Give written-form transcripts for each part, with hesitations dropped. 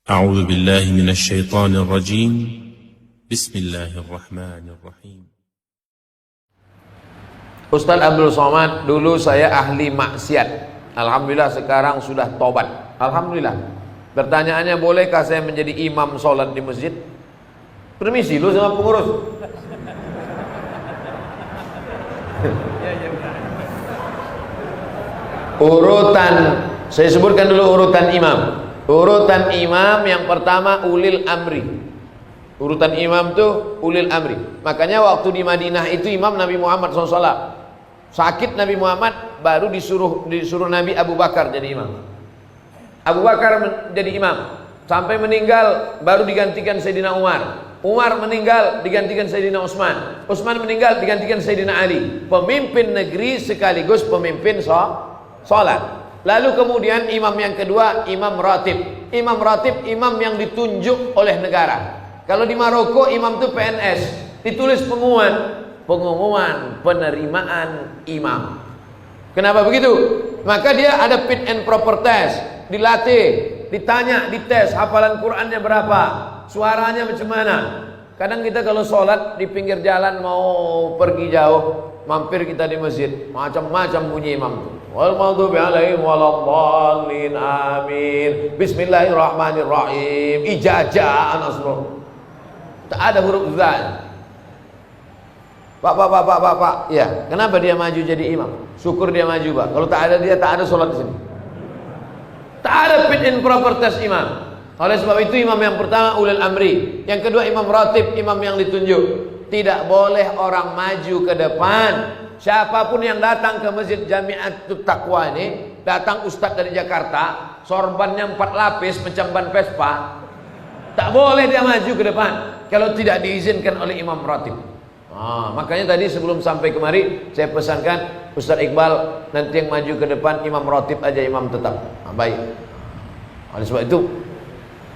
أعوذ بالله من الشيطان الرجيم. بسم الله الرحمن الرحيم. Ustaz Abdul Somad, dulu saya ahli maksiat. Alhamdulillah sekarang sudah tobat. Alhamdulillah. Pertanyaannya, bolehkah saya menjadi imam sholat di masjid? Permisi lu sama pengurus. Urutan, saya sebutkan dulu urutan imam. Urutan imam yang pertama ulil amri. Urutan imam tuh ulil amri. Makanya waktu di Madinah itu imam Nabi Muhammad SAW. Sakit Nabi Muhammad, baru disuruh Nabi Abu Bakar jadi imam. Abu Bakar jadi imam sampai meninggal, baru digantikan Sayyidina Umar. Umar meninggal, digantikan Sayyidina Utsman. Utsman meninggal, digantikan Sayyidina Ali. Pemimpin negeri sekaligus pemimpin sholat. Lalu kemudian imam yang kedua, imam ratib. Imam ratib, imam yang ditunjuk oleh negara. Kalau di Maroko imam itu PNS, ditulis pengumuman penerimaan imam. Kenapa begitu? Maka dia ada fit and proper test, dilatih, ditanya, dites hafalan Qur'annya berapa, suaranya macam mana. Kadang kita kalau sholat di pinggir jalan mau pergi jauh, mampir kita di masjid, macam-macam bunyi imam. Wal maghdubi alaihim waladdallin, amin, bismillahirrahmanirrahim, ijajah nasrul. Tak ada huruf zal. Pak, ya. Kenapa dia maju jadi imam? Syukur dia maju, Pak. Kalau tak ada dia, tak ada sholat di sini. Tak ada fit and proper test imam. Oleh sebab itu imam yang pertama ulil amri, yang kedua imam ratib, imam yang ditunjuk. Tidak boleh orang maju ke depan. Siapapun yang datang ke Masjid Jami'atut Taqwa ini, datang ustaz dari Jakarta, sorbannya 4 lapis macam ban Vespa, tak boleh dia maju ke depan kalau tidak diizinkan oleh imam ratib. Makanya tadi sebelum sampai kemari saya pesankan Ustaz Iqbal, nanti yang maju ke depan imam ratib aja, imam tetap. Baik. Oleh sebab itu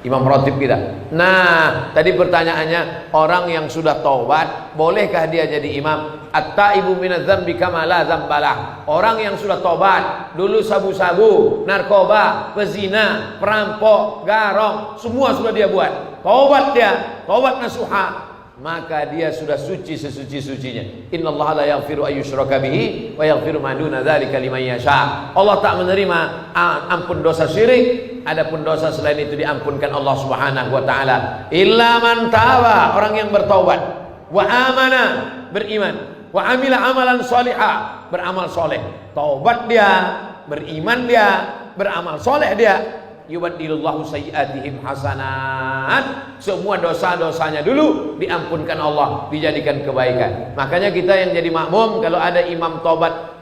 imam ratib kita. Nah, tadi pertanyaannya, orang yang sudah taubat, bolehkah dia jadi imam? At-taibu minadz dzambi kama la dzambalah. Orang yang sudah taubat, dulu sabu-sabu, narkoba, pezina, perampok, garong, semua sudah dia buat. Taubat dia, taubat nasuha, maka dia sudah suci sesuci-sucinya. Innallaha la yaghfiru ayyushraka bihi wa yaghfiru ma duna dzalika liman yasha. Allah tak menerima ampun dosa syirik, adapun dosa selain itu diampunkan Allah Subhanahu wa taala. Illa man taba, orang yang bertaubat, wa amana, beriman, wa amila amalan salihah, beramal soleh. Taubat dia, beriman dia, beramal soleh dia. Yubaddilullahu sayyi'atihim hasanat. Semua dosa-dosanya dulu diampunkan Allah, dijadikan kebaikan. Makanya kita yang jadi makmum, kalau ada imam tobat,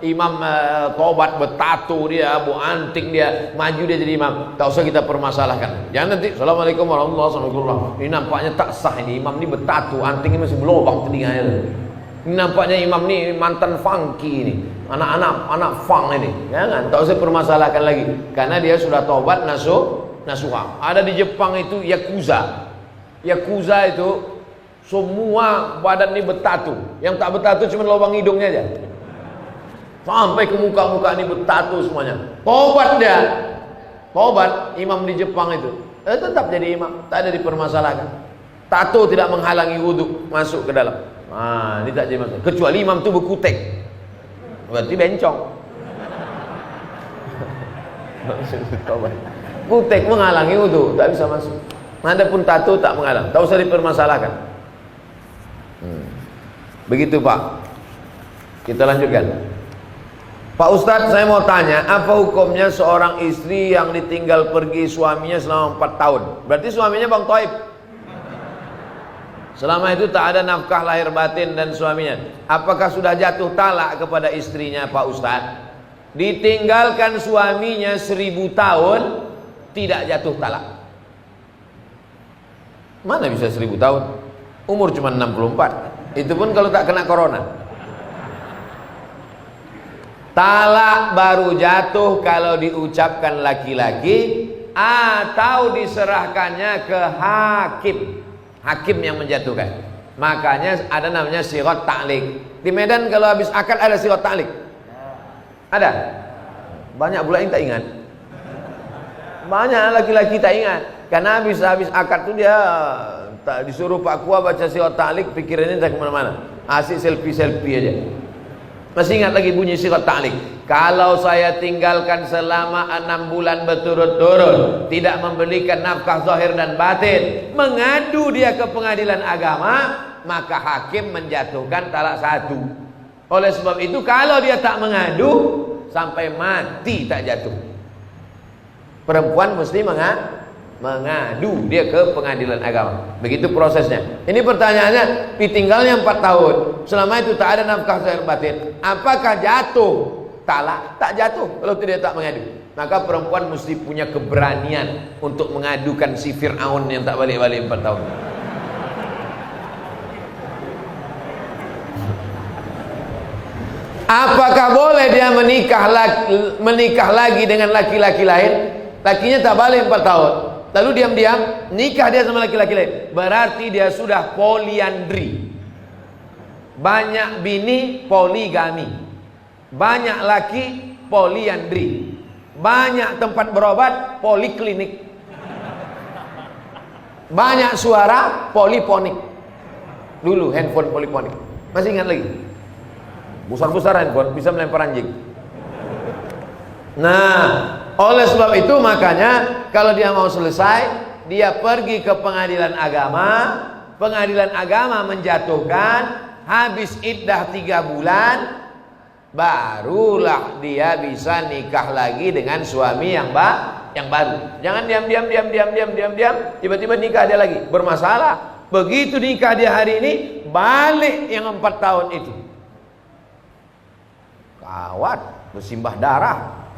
tobat bertato dia, anting dia, maju dia jadi imam, tak usah kita permasalahkan. Jangan nanti assalamualaikum warahmatullahi wabarakatuh, ini nampaknya tak sah, ini imam ini bertato, anting ini masih berlubang telinganya. Ini nampaknya imam ini mantan funky ini, anak funk ini. Jangan, tak usah permasalahkan lagi, karena dia sudah tobat nasuha. Ada di Jepang itu yakuza itu semua badan ini bertato, yang tak bertato cuma lubang hidungnya aja, sampai ke muka ini bertato semuanya. Tobat dia, tobat imam di Jepang itu, tetap jadi imam, tak ada dipermasalahkan. Tato tidak menghalangi wudhu masuk ke dalam. Ini tak jadi masalah. Kecuali imam itu berkutek, berarti bencong. Kutek menghalangi wudhu, tak bisa masuk. Adapun tato tak menghalang, tak usah dipermasalahkan. Begitu Pak. Kita lanjutkan. Pak Ustadz, saya mau tanya, apa hukumnya seorang istri yang ditinggal pergi suaminya selama 4 tahun? Berarti suaminya Bang Toib. Selama itu tak ada nafkah lahir batin dan suaminya. Apakah sudah jatuh talak kepada istrinya Pak Ustadz? Ditinggalkan suaminya 1000 tahun, tidak jatuh talak. Mana bisa 1000 tahun? Umur cuma 64. Itu pun kalau tak kena corona. Talak baru jatuh kalau diucapkan laki-laki atau diserahkannya ke hakim. Hakim yang menjatuhkan. Makanya ada namanya sirat ta'liq. Di Medan kalau habis akad ada sirat ta'liq. Ada. Banyak pula yang tak ingat. Banyak laki-laki tak ingat. Karena habis akad tuh dia disuruh Pak Kua baca sirat ta'liq, pikirannya tak kemana-mana, asik selfie aja. Masih ingat lagi bunyi sirat ta'liq, kalau saya tinggalkan selama 6 bulan berturut-turut, tidak memberikan nafkah zahir dan batin, mengadu dia ke pengadilan agama, maka hakim menjatuhkan talak 1. Oleh sebab itu kalau dia tak mengadu, sampai mati tak jatuh. Perempuan mesti mengadu dia ke pengadilan agama. Begitu prosesnya. Ini pertanyaannya, ditinggalnya 4 tahun, selama itu tak ada nafkah zahir batin, apakah jatuh talak? Tak jatuh kalau tidak tak mengadu. Maka perempuan mesti punya keberanian untuk mengadukan si Fir'aun yang tak balik-balik 4 tahun. Apakah boleh dia menikah lagi dengan laki-laki lain? Lakinya tak balik 4 tahun, lalu diam-diam nikah dia sama laki-laki lain, berarti dia sudah poliandri. Banyak bini, poligami. Banyak laki, poliandri. Banyak tempat berobat, poliklinik. Banyak suara, poliponik. Dulu handphone poliponik, masih ingat lagi? Besar-besar handphone, bisa melempar anjing. Nah, oleh sebab itu makanya kalau dia mau selesai, dia pergi ke pengadilan agama. Pengadilan agama menjatuhkan, habis iddah 3 bulan, barulah dia bisa nikah lagi dengan suami yang baru. Jangan diam, tiba-tiba nikah dia lagi, bermasalah. Begitu nikah dia hari ini, balik yang 4 tahun itu. Kawat, bersimbah darah.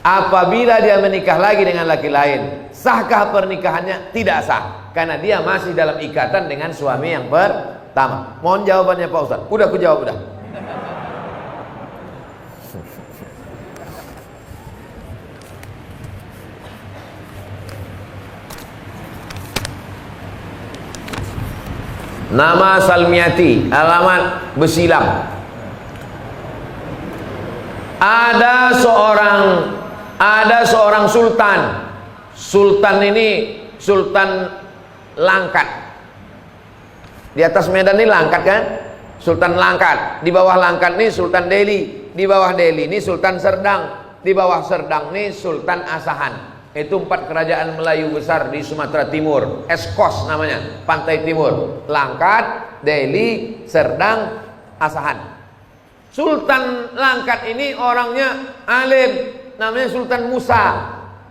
Apabila dia menikah lagi dengan laki lain, sahkah pernikahannya? Tidak sah, karena dia masih dalam ikatan dengan suami yang pertama. Mohon jawabannya Pak Ustaz. Udah aku jawab udah. Nama Salmiati, alamat Besilam. Ada seorang sultan. Sultan ini Sultan Langkat. Di atas Medan ini Langkat kan? Sultan Langkat. Di bawah Langkat ini Sultan Delhi. Di bawah Delhi ini Sultan Serdang. Di bawah Serdang ini Sultan Asahan. Itu 4 kerajaan Melayu besar di Sumatera Timur. Eskos namanya, pantai timur. Langkat, Delhi, Serdang, Asahan. Sultan Langkat ini orangnya alim, namanya Sultan Musa.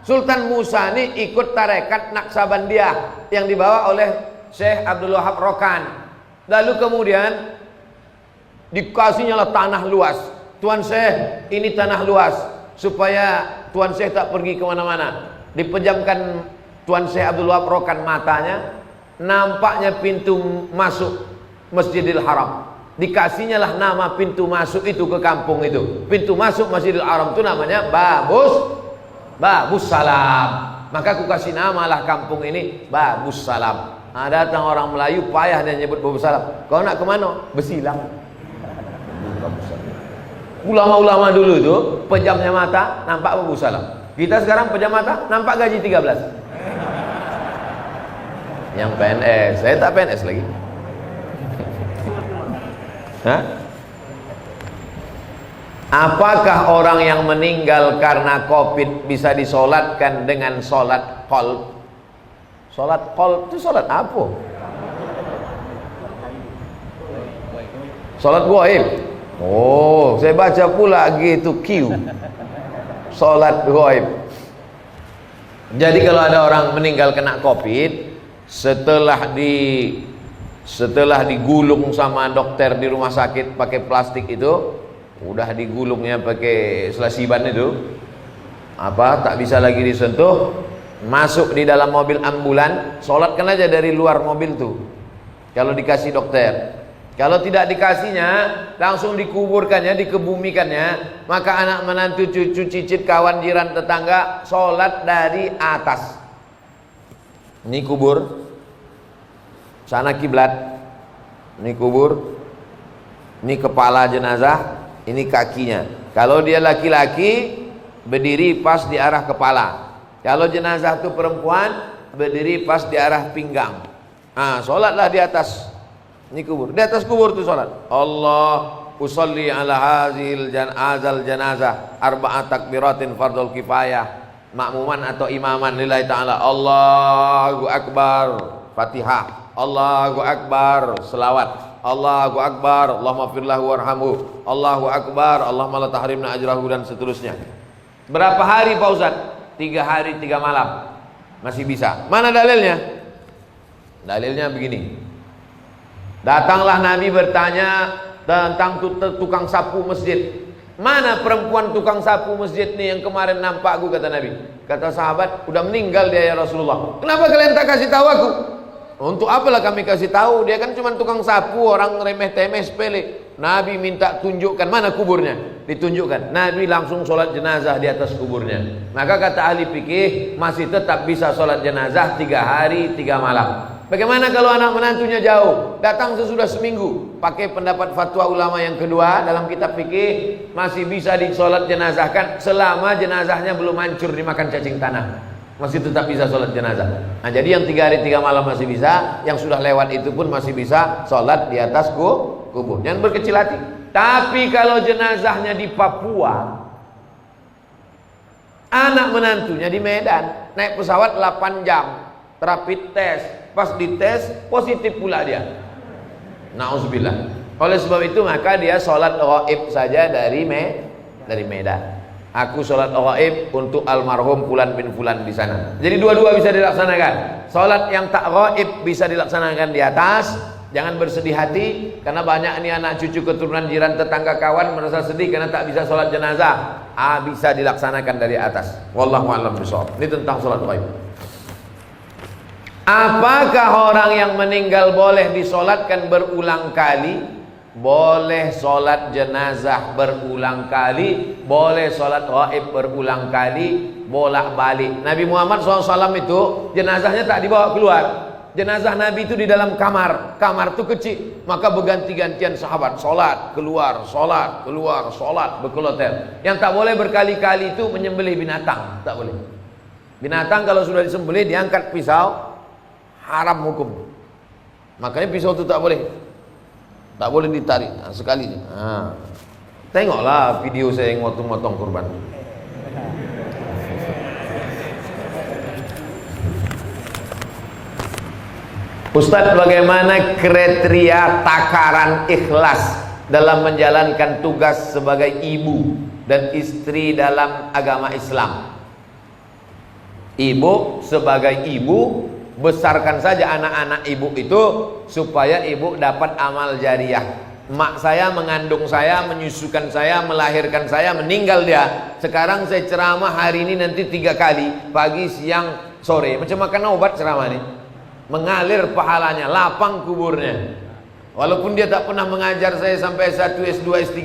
Sultan Musa ini ikut tarekat Naksabandiyah yang dibawa oleh Syekh Abdul Wahab Rokan. Lalu kemudian dikasihnya lah tanah luas. Tuan Syekh, ini tanah luas, supaya Tuan Syekh tak pergi kemana-mana. Dipejamkan Tuan Syekh Abdul Wahab Rokan matanya, nampaknya pintu masuk Masjidil Haram. Dikasihnya lah nama pintu masuk itu ke kampung itu. Pintu masuk Masjidil Haram itu namanya Babus Salam. Maka aku kasih nama lah kampung ini Babus Salam. Nah, datang orang Melayu payah dia nyebut Babus Salam. Kau nak kemana? Besilam. Ulama-ulama dulu itu pejamnya mata nampak Babus Salam. Kita sekarang pejam mata nampak gaji 13. Yang PNS, saya tak PNS lagi. Hah? Apakah orang yang meninggal karena COVID bisa disolatkan dengan solat qalb? Solat qalb itu solat apa? Solat gaib. Oh, saya baca pula gitu Q. Solat gaib. Jadi kalau ada orang meninggal kena COVID, setelah digulung sama dokter di rumah sakit pakai plastik itu, udah digulungnya pakai selasiban itu, tak bisa lagi disentuh, masuk di dalam mobil ambulan, sholatkan aja dari luar mobil tuh kalau dikasih dokter. Kalau tidak dikasihnya, langsung dikuburkannya, dikebumikannya, maka anak menantu, cucu, cicit, kawan, jiran, tetangga sholat dari atas. Ini kubur, sana kiblat, ini kubur, ini kepala jenazah, ini kakinya. Kalau dia laki-laki, berdiri pas di arah kepala. Kalau jenazah itu perempuan, berdiri pas di arah pinggang. Sholatlah di atas. Ini kubur. Di atas kubur itu sholat. Allah usolli ala hazil janazah arba'at takbiratin fardul kifayah. Makmuman atau imaman lillahi ta'ala. Allahu akbar, Fatihah. Allahu akbar, selawat. Allahu akbar, Allahumma firlahu warhamhu. Allahu akbar, Allahumma la tahrimna ajrahu, dan seterusnya. Berapa hari Pak Ustaz? 3 hari 3 malam. Masih bisa. Mana dalilnya? Dalilnya begini. Datanglah Nabi bertanya tentang tukang sapu masjid. Mana perempuan tukang sapu masjid nih yang kemarin nampak aku, kata Nabi. Kata sahabat, udah meninggal dia ya Rasulullah. Kenapa kalian tak kasih tahu aku? Untuk apalah kami kasih tahu? Dia kan cuma tukang sapu, orang remeh-temeh sepele. Nabi minta tunjukkan mana kuburnya. Ditunjukkan. Nabi langsung sholat jenazah di atas kuburnya. Maka kata ahli fikih, masih tetap bisa sholat jenazah 3 hari 3 malam. Bagaimana kalau anak menantunya jauh, datang sesudah seminggu? Pakai pendapat fatwa ulama yang kedua dalam kitab fikih, masih bisa disolat jenazahkan selama jenazahnya belum hancur dimakan cacing tanah. Masih tetap bisa sholat jenazah. Nah, jadi yang 3 hari 3 malam masih bisa, yang sudah lewat itu pun masih bisa sholat di atas kubur. Jangan berkecil hati. Tapi kalau jenazahnya di Papua, anak menantunya di Medan, naik pesawat 8 jam, rapid test, pas dites positif pula dia. Nauzubillah. Oleh sebab itu maka dia sholat ghaib saja dari Medan. Aku sholat ghaib untuk almarhum Fulan bin Fulan di sana. Jadi dua-dua bisa dilaksanakan. Sholat yang tak ghaib bisa dilaksanakan di atas. Jangan bersedih hati karena banyak ini anak cucu keturunan jiran tetangga kawan merasa sedih karena tak bisa sholat jenazah. Bisa dilaksanakan dari atas. Wallahu a'lam bishawab. Ini tentang sholat ghaib. Apakah orang yang meninggal boleh disolatkan berulang kali? Boleh solat jenazah berulang kali, boleh solat ghaib berulang kali, bolak-balik. Nabi Muhammad SAW itu jenazahnya tak dibawa keluar. Jenazah Nabi itu di dalam kamar. Kamar itu kecil, maka berganti-gantian sahabat solat keluar, solat berkeloter. Yang tak boleh berkali-kali itu menyembelih binatang, tak boleh. Binatang kalau sudah disembelih diangkat pisau, haram hukum. Makanya pisau itu tak boleh ditarik. Sekali. Tengoklah video saya yang motong-motong kurban. Ustaz, bagaimana kriteria takaran ikhlas dalam menjalankan tugas sebagai ibu dan istri dalam agama Islam? Ibu sebagai ibu, besarkan saja anak-anak ibu itu supaya ibu dapat amal jariah. Mak saya mengandung saya, menyusukan saya, melahirkan saya, meninggal dia. Sekarang saya ceramah hari ini nanti 3 kali, pagi, siang, sore. Macam makan obat ceramah ini. Mengalir pahalanya, lapang kuburnya. Walaupun dia tak pernah mengajar saya sampai S1, S2, S3,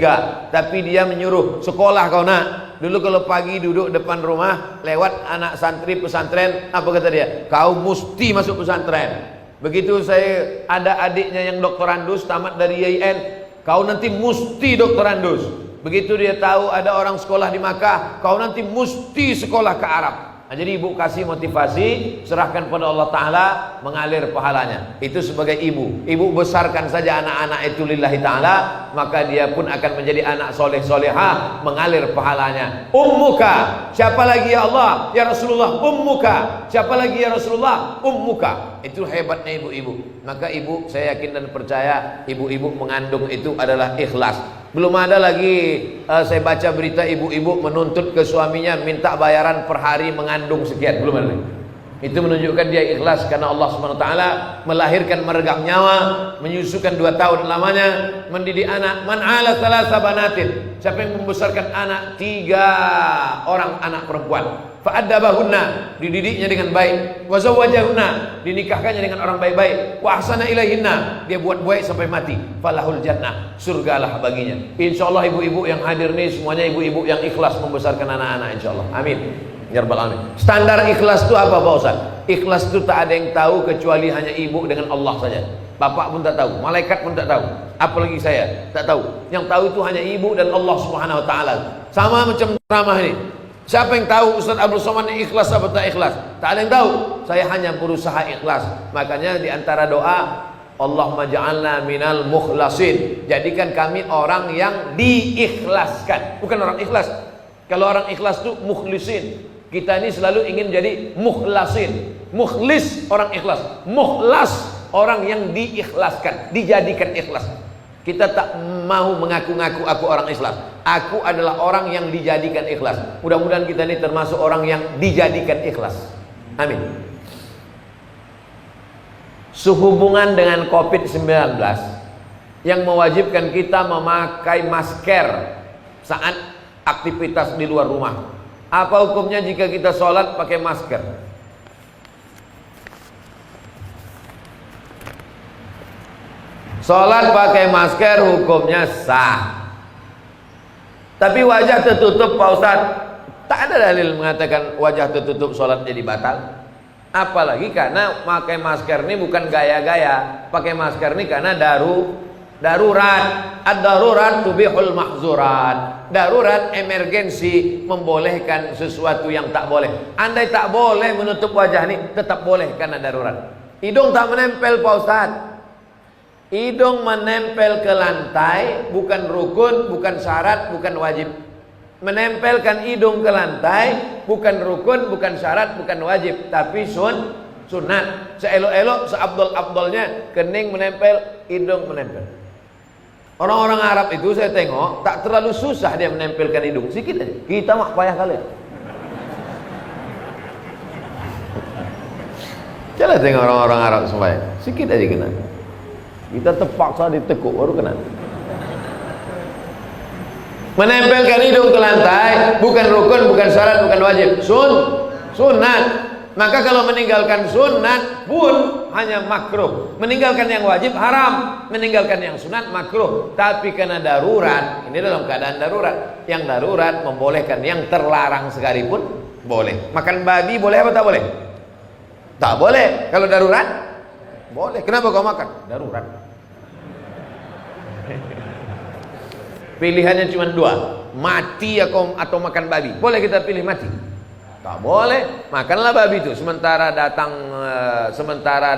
tapi dia menyuruh, sekolah kau nak. Dulu kalau pagi duduk depan rumah, lewat anak santri pesantren, apa kata dia? Kau mesti masuk pesantren. Begitu saya ada adiknya yang doktorandus, tamat dari IAIN, kau nanti mesti doktorandus. Begitu dia tahu ada orang sekolah di Makkah, kau nanti mesti sekolah ke Arab. Nah, jadi ibu kasih motivasi, serahkan pada Allah Ta'ala, mengalir pahalanya. Itu sebagai ibu. Ibu besarkan saja anak-anak itu lillahi ta'ala, maka dia pun akan menjadi anak soleh-solehah, mengalir pahalanya. Ummuka, siapa lagi ya Allah? Ya Rasulullah, ummuka. Siapa lagi ya Rasulullah? Ummuka. Itu hebatnya ibu-ibu. Maka ibu, saya yakin dan percaya, ibu-ibu mengandung itu adalah ikhlas. Belum ada lagi saya baca berita ibu-ibu menuntut ke suaminya minta bayaran per hari mengandung sekian. Belum ada. Itu menunjukkan dia ikhlas karena Allah SWT melahirkan meregang nyawa, menyusukan 2 tahun lamanya, mendidik anak. Man ala thalatha banatin, siapa yang membesarkan anak 3 orang anak perempuan, fa'addabahunna, dididiknya dengan baik, wa zawwajahunna, dinikahkannya dengan orang baik-baik, wa ahsana ilaihinna, dia buat baik sampai mati, falahul jannah, surgalah baginya. Insyaallah ibu-ibu yang hadir nih semuanya ibu-ibu yang ikhlas membesarkan anak-anak, insyaallah. Amin ya rabbal alamin. Standar ikhlas itu apa Pak Ustaz? Ikhlas itu tak ada yang tahu kecuali hanya ibu dengan Allah saja. Bapak pun tak tahu, malaikat pun tak tahu, apalagi saya tak tahu. Yang tahu itu hanya ibu dan Allah Subhanahu wa taala. Sama macam ceramah ini. Siapa yang tahu Ustaz Abdul Somad ini ikhlas atau tak ikhlas? Tak ada yang tahu. Saya hanya berusaha ikhlas. Makanya di antara doa, Allahumma ja'alna minal mukhlasin. Jadikan kami orang yang diikhlaskan, bukan orang ikhlas. Kalau orang ikhlas itu mukhlisin. Kita ini selalu ingin jadi mukhlasin. Mukhlis orang ikhlas, mukhlas orang yang diikhlaskan, dijadikan ikhlas. Kita tak mau mengaku-ngaku aku orang ikhlas. Aku adalah orang yang dijadikan ikhlas. Mudah-mudahan kita ini termasuk orang yang dijadikan ikhlas. Amin. Sehubungan dengan COVID-19 yang mewajibkan kita memakai masker saat aktivitas di luar rumah. Apa hukumnya jika kita sholat pakai masker? Sholat pakai masker hukumnya sah. Tapi wajah tertutup Pak Ustadz, tak ada dalil mengatakan wajah tertutup sholat jadi batal. Apalagi karena pakai masker ini bukan gaya-gaya. Pakai masker ini karena darurat. Ad-darurat tubihul mahzurat. Darurat, emergensi, membolehkan sesuatu yang tak boleh. Andai tak boleh menutup wajah ini, tetap boleh karena darurat. Hidung tak menempel Pak Ustadz. Hidung menempel ke lantai bukan rukun, bukan syarat, bukan wajib. Menempelkan hidung ke lantai bukan rukun, bukan syarat, bukan wajib, tapi sunat. Seelok-elok, seabdol-abdolnya kening menempel, hidung menempel. Orang-orang Arab itu saya tengok tak terlalu susah dia menempelkan hidung, sikit aja. Kita mak payah kali. Coba tengok orang-orang Arab sembahyang, sikit aja kena. Kita terpaksa ditekuk baru kena. Menempelkan hidung ke lantai bukan rukun, bukan syarat, bukan wajib, sunat. Maka kalau meninggalkan sunat pun hanya makruh. Meninggalkan yang wajib haram, meninggalkan yang sunat makruh. Tapi karena darurat, ini dalam keadaan darurat. Yang darurat membolehkan, yang terlarang sekalipun boleh. Makan babi boleh apa tak boleh? Tak boleh. Kalau darurat boleh. Kenapa kau makan? Darurat. Pilihannya cuma dua, mati atau makan babi. Boleh kita pilih mati? Tak boleh. Makanlah babi itu sementara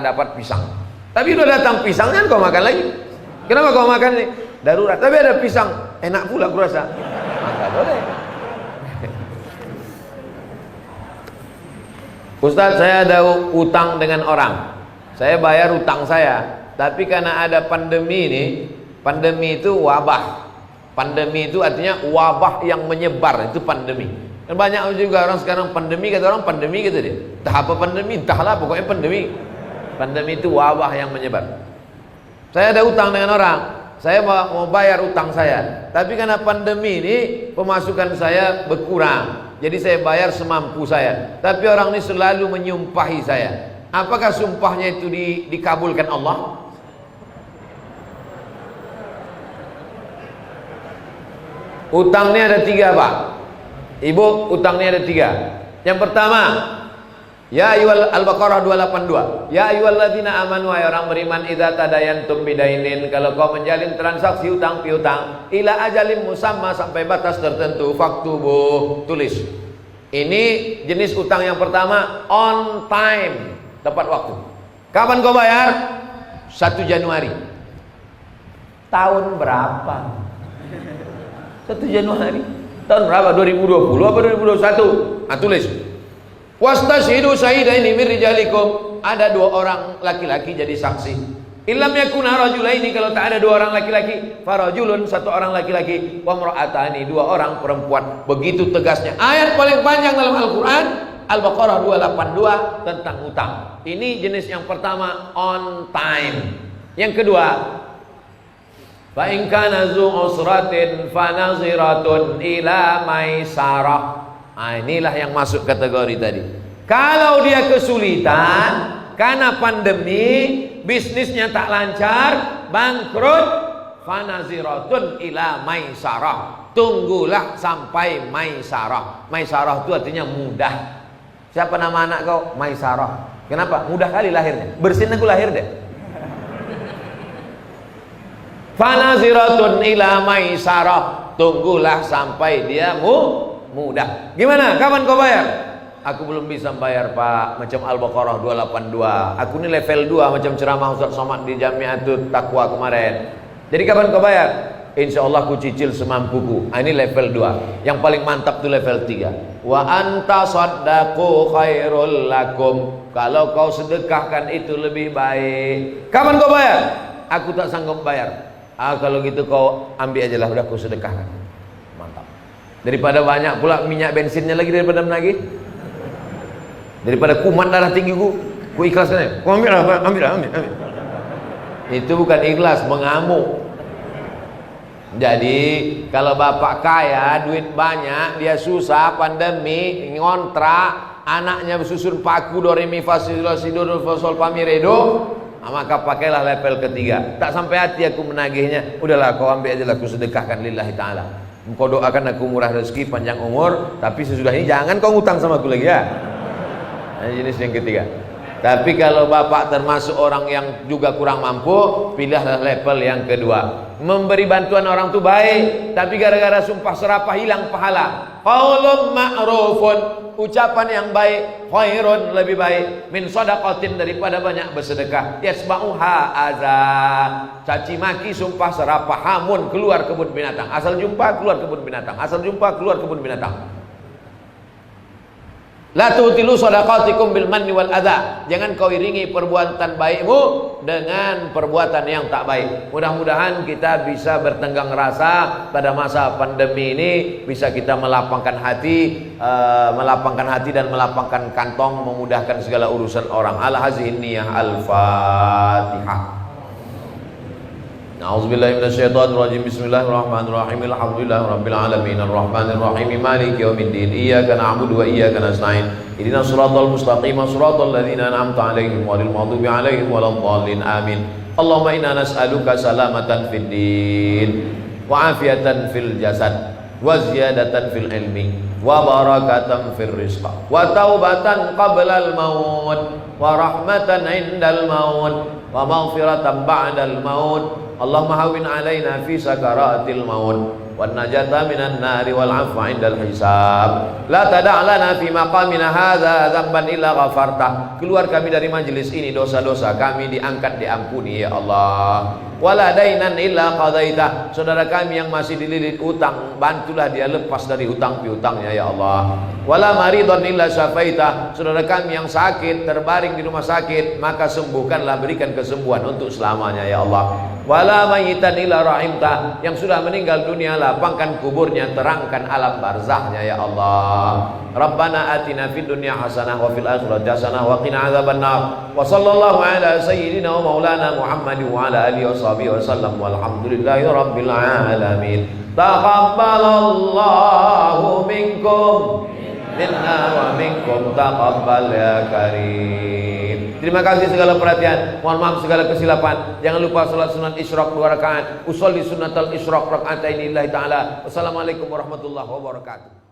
dapat pisang. Tapi udah datang pisang kan kau makan lagi. Kenapa kau makan ini? Darurat. Tapi ada pisang, enak pula aku rasa. Maka boleh. Ustaz, saya ada utang dengan orang. Saya bayar utang saya. Tapi karena ada pandemi ini, pandemi itu wabah. Pandemi itu artinya wabah yang menyebar, itu pandemi. Dan banyak juga orang sekarang pandemi, kata orang pandemi gitu dia. Entah apa pandemi, entahlah pokoknya pandemi. Pandemi itu wabah yang menyebar. Saya ada utang dengan orang, saya mau bayar utang saya. Tapi karena pandemi ini pemasukan saya berkurang, jadi saya bayar semampu saya. Tapi orang ini selalu menyumpahi saya. Apakah sumpahnya itu dikabulkan Allah? Utangnya ada tiga Pak Ibu, utangnya ada tiga. Yang pertama, ya ayyuhal Al-Baqarah 282. Ya ayyuhalladzina amanu, wahai orang beriman, idza tadayantum bidainin, kalau kau menjalin transaksi utang piutang, ila ajalin musamma, sampai batas tertentu, faktubu, tulis. Ini jenis utang yang pertama, on time, tepat waktu. Kapan kau bayar? 1 Januari. Tahun berapa? 1 Januari. Tahun berapa? 2020 apa 2021? Nah, tulis. Wastashidu syahidaini min rijalikum. Ada 2 orang laki-laki jadi saksi. Illam yakuna rajulaini, kalau tak ada 2 orang laki-laki, farajulun, 1 orang laki-laki, wa imra'atani, 2 orang perempuan. Begitu tegasnya. Ayat paling panjang dalam Al-Qur'an, Al-Baqarah 282 tentang utang. Ini jenis yang pertama, on time. Yang kedua, fa in kana zu usratin fanaziratun ila maisarah. Inilah yang masuk kategori tadi. Kalau dia kesulitan karena pandemi, bisnisnya tak lancar, bangkrut, fanaziratun ila maisarah. Tunggulah sampai maisarah. Maisarah itu artinya mudah. Siapa nama anak kau? Maisarah. Kenapa? Mudah kali lahirnya. Bersin aku lahir deh. Fanaziratun ila maisarah, tunggulah sampai dia mudah. Gimana? Kapan kau bayar? Aku belum bisa bayar Pak, macam Al-Baqarah 282. Aku ini level 2 macam ceramah Ustaz Somad di Jamiatul Taqwa kemarin. Jadi kapan kau bayar? Insya Allah aku cicil semampuku. Ini level 2. Yang paling mantap tuh level 3. Wa anta saddaqu khairul lakum. Kalau kau sedekahkan itu lebih baik. Kapan kau bayar? Aku tak sanggup bayar. Kalau gitu kau ambil aja lah, udah aku sedekahkan. Mantap. Daripada banyak pula minyak bensinnya lagi daripada menagih. Daripada kumat darah tinggi ku ikhlaskan ya. Kau ambil. Itu bukan ikhlas, mengamuk. Jadi kalau bapak kaya, duit banyak, dia susah, pandemi, ngontrak, anaknya susun paku do re mi fa si do sol fa mi re do, maka pakailah level ketiga. Tak sampai hati aku menagihnya, udahlah kau ambil aja lah, aku sedekahkan lillahi ta'ala. Kau doakan aku murah rezeki, panjang umur, tapi sesudah ini jangan kau ngutang sama aku lagi ya. Nah, jenis yang ketiga. Tapi kalau bapak termasuk orang yang juga kurang mampu, pilihlah level yang kedua. Memberi bantuan orang itu baik, tapi gara-gara sumpah serapah hilang pahala. Qaulun ma'rufun, ucapan yang baik, khairun lebih baik min shadaqatin, daripada banyak bersedekah. Yasba'uha adza, caci maki, sumpah serapah, hamun, keluar kebun binatang. Asal jumpa keluar kebun binatang, asal jumpa keluar kebun binatang. La tutilu shadaqatikum bil manni wal adza. Jangan kau iringi perbuatan baikmu dengan perbuatan yang tak baik. Mudah-mudahan kita bisa bertenggang rasa pada masa pandemi ini, bisa kita melapangkan hati dan melapangkan kantong, memudahkan segala urusan orang. Ala hazihi niyah. Al-Fatihah. A'udzubillahi minasyaitonir rajim. Bismillahirrahmanirrahim. Alhamdulillahirabbil alamin arrahmanir rahim maliki yaumiddin. Iyyaka na'budu wa iyyaka nasta'in. Ihdinas siratal mustaqim, siratal ladzina an'amta 'alaihim ghairil maghdubi 'alaihim waladdallin. Amin. Allahumma inna nas'aluka salamatan fid din wa afiatan fil jasad wa ziyadatan fil ilmi wa barakatan fil rizq wa taubatan qabla al maut wa rahmatan 'indal maut wa maghfiratan ba'dal maut. Allahumma hawwin 'alaina fi sakaratil maut wan najata minan nari wal 'afwa 'indal hisab. La tada' lana fi maqamina hadza dzamban illa ghafarta. Keluar kami dari majelis ini, dosa-dosa kami diangkat, diampuni ya Allah. Wala dainan illa qadaita. Saudara kami yang masih dililit utang, bantulah dia lepas dari hutang piutangnya ya Allah. Wala maridun illa syafaita. Saudara kami yang sakit, terbaring di rumah sakit, maka sembuhkanlah, berikan kesembuhan untuk selamanya ya Allah. Wala mayitan illa rahimta. Yang sudah meninggal dunia, lapangkan kuburnya, terangkan alam barzahnya ya Allah. Rabbana atina fid dunya hasanah wa fil akhirati hasanah wa qina adzabannar. Wa sallallahu ala sayyidina wa maulana Muhammad wa ala alihi washabihi wasallam walhamdulillahi rabbil alamin. Taqabbalallahu minkum minna wa minkum taqabbal ya karim. Terima kasih segala perhatian, mohon maaf segala kesilapan. Jangan lupa salat sunat isyraq 2 rakaat. Usolli sunnatal isyraq rakaatain lillahi ta'ala. Wassalamualaikum warahmatullahi wabarakatuh.